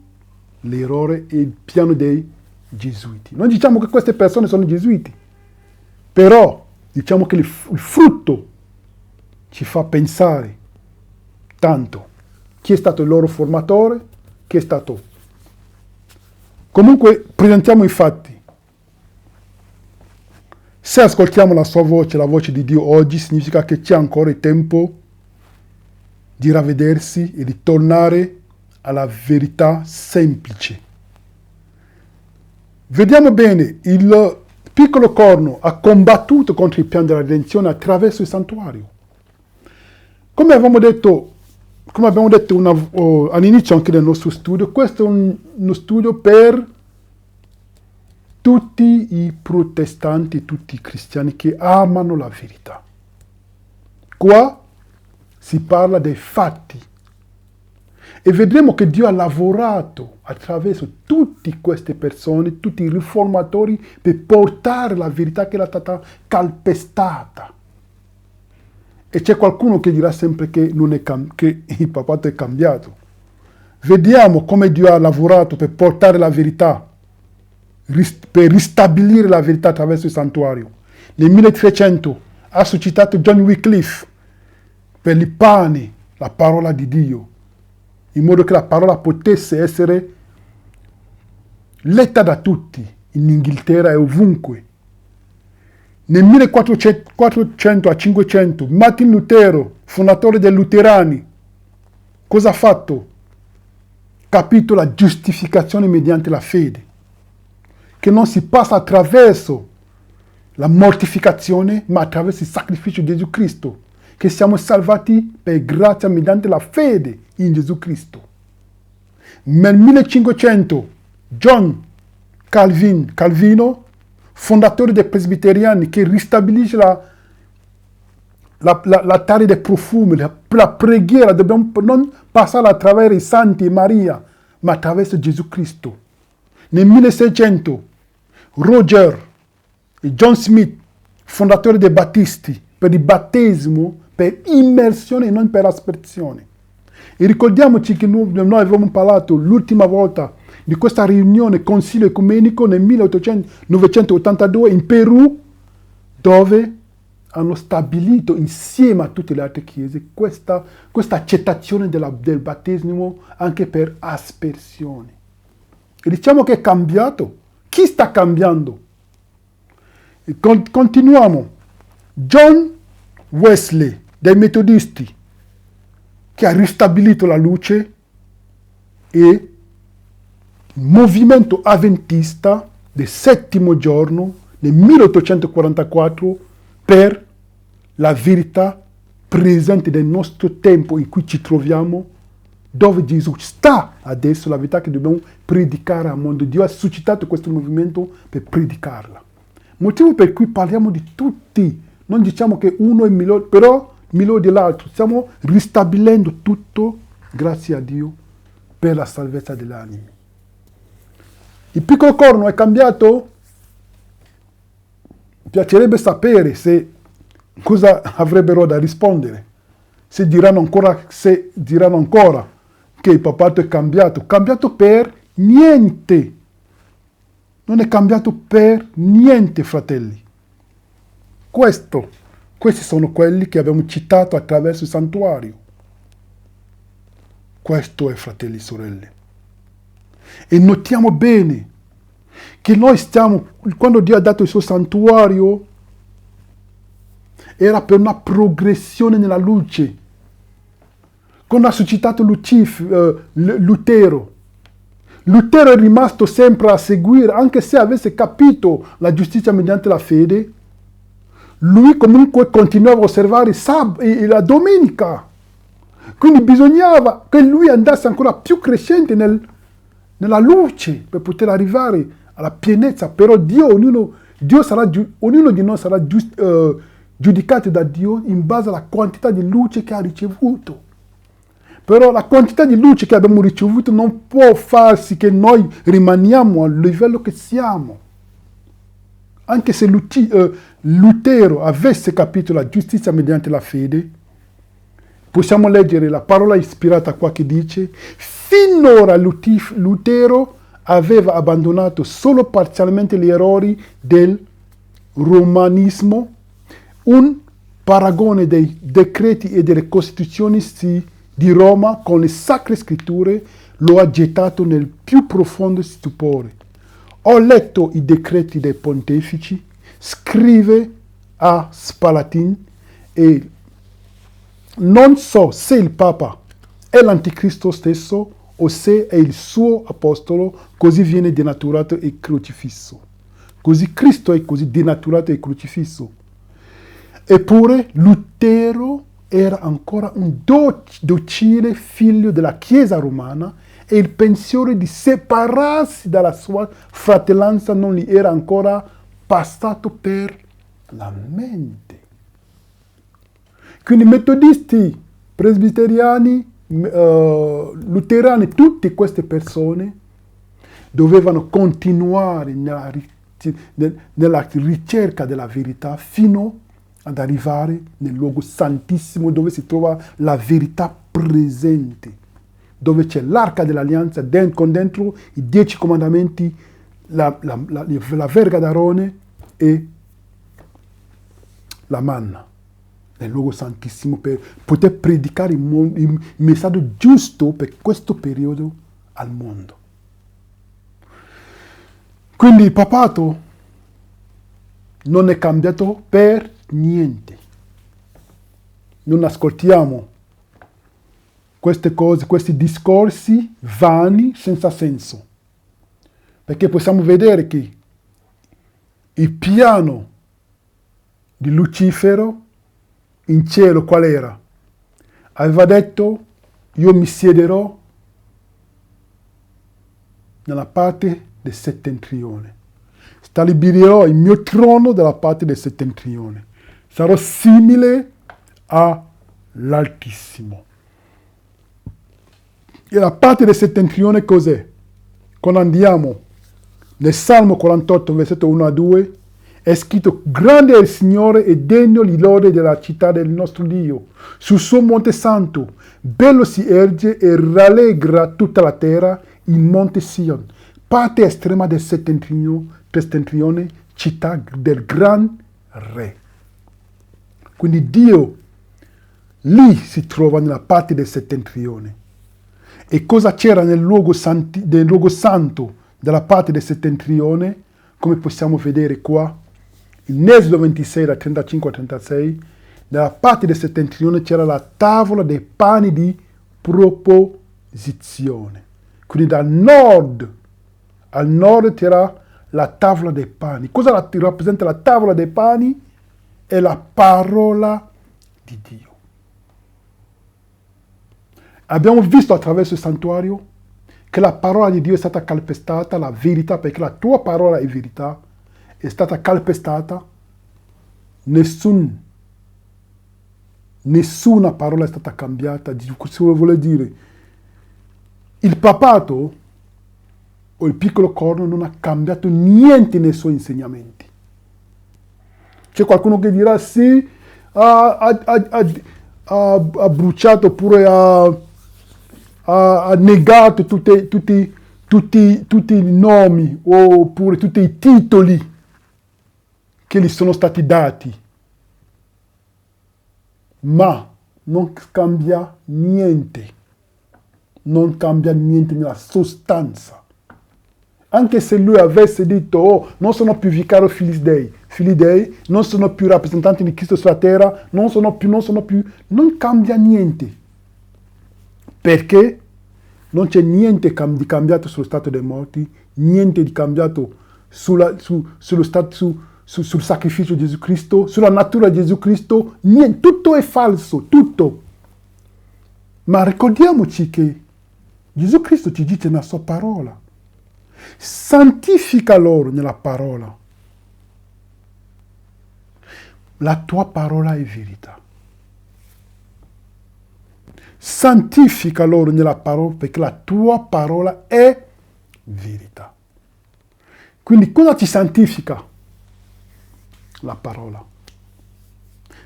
l'errore e il piano dei gesuiti. Non diciamo che queste persone sono gesuiti, però diciamo che il frutto ci fa pensare tanto chi è stato il loro formatore, chi è stato. Comunque presentiamo i fatti. Se ascoltiamo la sua voce, la voce di Dio oggi, significa che c'è ancora il tempo di ravvedersi e di tornare alla verità semplice. Vediamo bene, il piccolo corno ha combattuto contro il piano della redenzione attraverso il santuario. Come abbiamo detto all'inizio anche del nostro studio, questo è uno studio per tutti i protestanti, tutti i cristiani che amano la verità. Qua si parla dei fatti e vedremo che Dio ha lavorato attraverso tutte queste persone, tutti i riformatori, per portare la verità che era stata calpestata. E c'è qualcuno che dirà sempre che che il papato è cambiato. Vediamo come Dio ha lavorato per portare la verità, per ristabilire la verità attraverso il santuario. Nel 1300 ha suscitato John Wycliffe per il pane, la parola di Dio, in modo che la parola potesse essere letta da tutti, in Inghilterra e ovunque. Nel 1400 a 500, Martin Lutero, fondatore dei Luterani, cosa ha fatto? Capito la giustificazione mediante la fede, che non si passa attraverso la mortificazione, ma attraverso il sacrificio di Gesù Cristo, che siamo salvati per grazia mediante la fede in Gesù Cristo. Nel 1500, John Calvino, fondatore dei presbiteriani, che ristabilisce l'altare dei profumi, la preghiera, dobbiamo non passare attraverso i santi e Maria, ma attraverso Gesù Cristo. Nel 1600, Roger e John Smith, fondatori dei battisti, per il battesimo, per immersione e non per aspersione. E ricordiamoci che noi avevamo parlato l'ultima volta di questa riunione Consiglio Ecumenico nel 1982 in Perù, dove hanno stabilito insieme a tutte le altre chiese questa accettazione del battesimo anche per aspersione. E diciamo che è cambiato. Chi sta cambiando? E continuiamo. John Wesley, dei metodisti, che ha ristabilito la luce, e il movimento avventista del settimo giorno nel 1844 per la verità presente nel nostro tempo in cui ci troviamo, dove Gesù sta adesso, la verità che dobbiamo predicare al mondo. Dio ha suscitato questo movimento per predicarla. Motivo per cui parliamo di tutti, non diciamo che uno è migliore, però migliore dell'altro. Stiamo ristabilendo tutto, grazie a Dio, per la salvezza delle anime. Il piccolo corno è cambiato? Mi piacerebbe sapere cosa avrebbero da rispondere. Se diranno ancora che il papato è cambiato. Cambiato per niente. Non è cambiato per niente, fratelli. Questi sono quelli che abbiamo citato attraverso il santuario. Questo è, fratelli e sorelle. E notiamo bene che noi quando Dio ha dato il suo santuario, era per una progressione nella luce. Quando ha suscitato Lutero è rimasto sempre a seguire, anche se avesse capito la giustizia mediante la fede. lui comunque continuava a osservare la domenica. Quindi bisognava che lui andasse ancora più crescente nella luce per poter arrivare alla pienezza. Però ognuno di noi sarà giudicato da Dio in base alla quantità di luce che ha ricevuto. Però la quantità di luce che abbiamo ricevuto non può far sì che noi rimaniamo al livello che siamo. Anche se Lutero avesse capito la giustizia mediante la fede, possiamo leggere la parola ispirata qua che dice: finora Lutero aveva abbandonato solo parzialmente gli errori del romanismo. Un paragone dei decreti e delle costituzioni di Roma con le sacre scritture lo ha gettato nel più profondo stupore. Ho letto i decreti dei pontefici, scrive a Spalatin, e non so se il Papa è l'anticristo stesso o se è il suo apostolo, così viene denaturato e crocifisso. Così Cristo è così denaturato e crocifisso. Eppure Lutero era ancora un docile figlio della Chiesa romana e il pensiero di separarsi dalla sua fratellanza non gli era ancora passato per la mente. Quindi metodisti, presbiteriani, luterani, tutte queste persone dovevano continuare nella ricerca della verità fino ad arrivare nel luogo santissimo dove si trova la verità presente, dove c'è l'arca dell'alleanza con dentro i 10 comandamenti, la verga d'Aarone e la manna, nel luogo santissimo, per poter predicare il messaggio giusto per questo periodo al mondo. Quindi il papato non è cambiato per niente. Non ascoltiamo queste cose, questi discorsi vani, senza senso, perché possiamo vedere che il piano di Lucifero in cielo qual era? Aveva detto: io mi siederò nella parte del settentrione, stabilirò il mio trono dalla parte del settentrione, sarò simile all'Altissimo. E la parte del settentrione cos'è? Quando andiamo nel Salmo 48, versetto 1 a 2, è scritto: grande è il Signore e degno di lode della città del nostro Dio. Sul suo monte santo, bello si erge e rallegra tutta la terra il monte Sion, parte estrema del settentrione, città del gran re. Quindi Dio lì si trova nella parte del settentrione. E cosa c'era nel luogo santo della parte del settentrione? Come possiamo vedere qua, in Esodo 26, da 35 a 36, nella parte del settentrione c'era la tavola dei pani di proposizione. Quindi dal nord al nord c'era la tavola dei pani. Cosa rappresenta la tavola dei pani? È la parola di Dio. Abbiamo visto attraverso il santuario che la parola di Dio è stata calpestata, la verità, perché la tua parola è verità, è stata calpestata. Nessuna parola è stata cambiata. Cosa vuole dire? Il papato o il piccolo corno non ha cambiato niente nei suoi insegnamenti. C'è qualcuno che dirà sì, ha bruciato oppure ha negato tutti i nomi oppure tutti i titoli che gli sono stati dati. Ma non cambia niente. Non cambia niente nella sostanza. Anche se lui avesse detto: oh, non sono più vicario figli dei, non sono più rappresentanti di Cristo sulla terra, non cambia niente. Perché non c'è niente di cambiato sullo stato dei morti, niente di cambiato sul sacrificio di Gesù Cristo, sulla natura di Gesù Cristo, niente, tutto è falso, tutto. Ma ricordiamoci che Gesù Cristo ci dice nella sua parola, santifica loro nella parola. La tua parola è verità. Santifica loro nella parola perché la tua parola è verità. Quindi cosa ti santifica? La parola.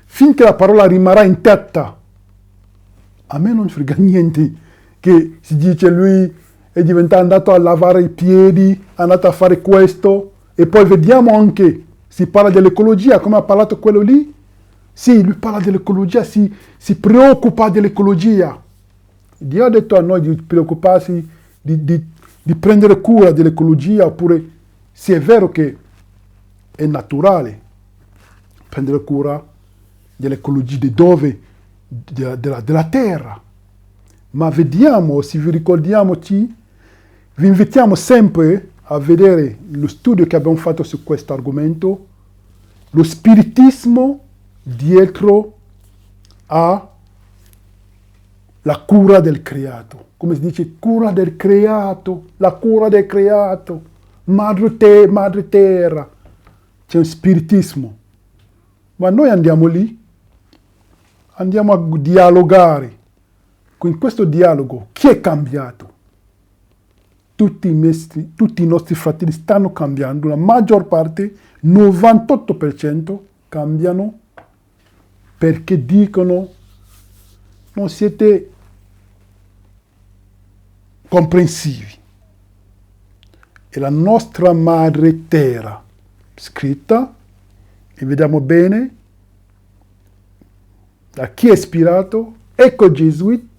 Finché la parola rimarrà intetta, a me non frega niente che si dice lui è andato a lavare i piedi, è andato a fare questo, e poi vediamo anche, si parla dell'ecologia, come ha parlato quello lì. Sì, lui parla dell'ecologia, si preoccupa dell'ecologia. Dio ha detto a noi di preoccuparsi, di prendere cura dell'ecologia, oppure se è vero che è naturale prendere cura dell'ecologia di dove? Della terra. Ma vediamo, se vi ricordiamoci, vi invitiamo sempre a vedere lo studio che abbiamo fatto su questo argomento, lo spiritismo dietro a la cura del creato. Come si dice? Cura del creato, la cura del creato, madre terra. C'è un spiritismo. Ma noi andiamo lì, andiamo a dialogare. In questo dialogo, chi è cambiato? Tutti i nostri fratelli stanno cambiando, la maggior parte, 98%, cambiano perché dicono non siete comprensivi. E la nostra madre terra, scritta, e vediamo bene, da chi è ispirato, ecco Gesù.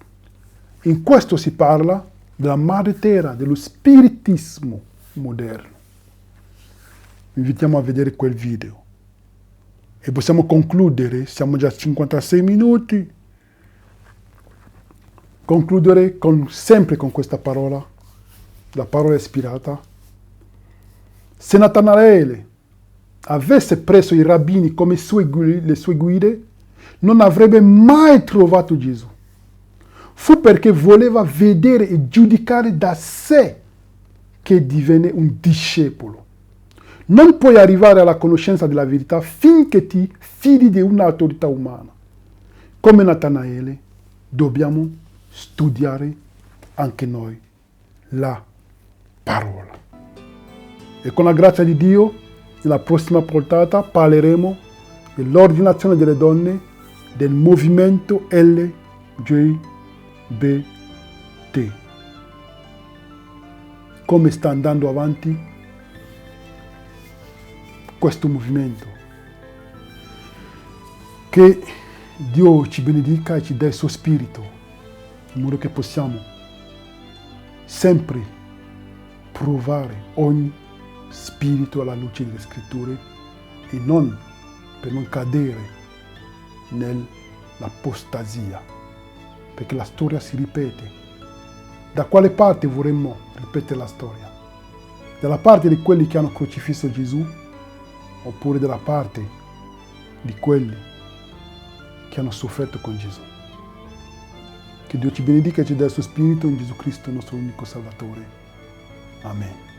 In questo si parla della madre terra, dello spiritismo moderno. Vi invitiamo a vedere quel video. E possiamo concludere, siamo già a 56 minuti, concludere sempre con questa parola, la parola ispirata. Se Natanaele avesse preso i rabbini come le sue guide, non avrebbe mai trovato Gesù. Fu perché voleva vedere e giudicare da sé che divenne un discepolo. Non puoi arrivare alla conoscenza della verità finché ti fidi di un'autorità umana. Come Natanaele, dobbiamo studiare anche noi la parola. E con la grazia di Dio, nella prossima portata parleremo dell'ordinazione delle donne, del movimento LGBT. Come sta andando avanti questo movimento. Che Dio ci benedica e ci dà il suo spirito, in modo che possiamo sempre provare ogni spirito alla luce delle scritture e non per non cadere nell'apostasia, perché la storia si ripete. Da quale parte vorremmo ripetere la storia? Dalla parte di quelli che hanno crocifisso Gesù, oppure dalla parte di quelli che hanno sofferto con Gesù? Che Dio ci benedica e ci dà il suo spirito in Gesù Cristo, il nostro unico Salvatore. Amen.